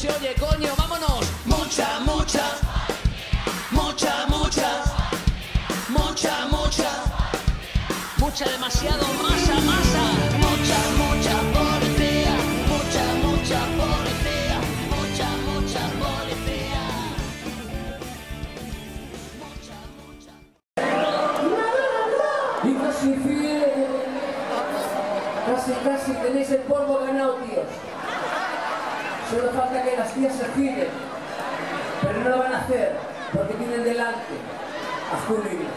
se oye, coño, vámonos. Mucha, mucha, mucha, mucha, mucha, mucha, mucha, demasiado, masa, masa. Mucha, mucha policía, mucha, mucha policía, mucha, mucha policía. Mucha, mucha. Y casi fiel. Casi tenéis el polvo ganado, tíos. Solo falta que las tías se giren. Pero no lo van a hacer, porque tienen delante a Julio Iglesias.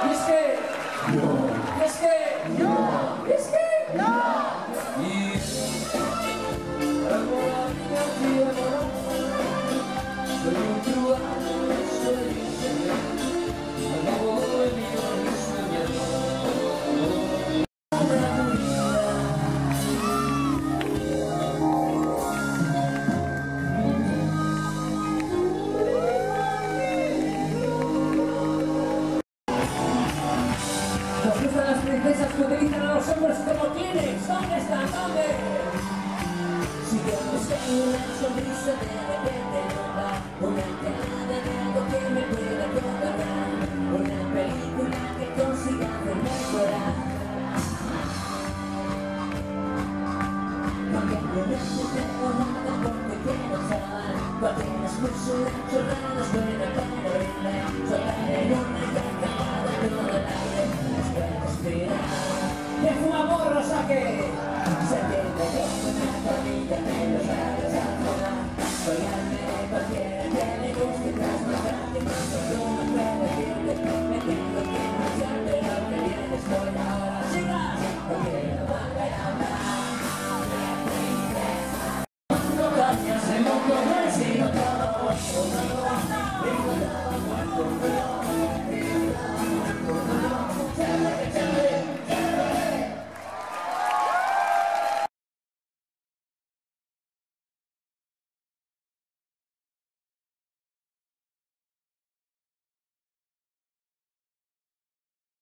Y es que... No. Y es que... No. Y es que... No. Y... Soy un truano, soy un señor. No voy ni Nos gustan las princesas que utilizan a los hombres como Kleenex. ¿Dónde están? ¿Dónde? Si yo busco una sonrisa de repente nota una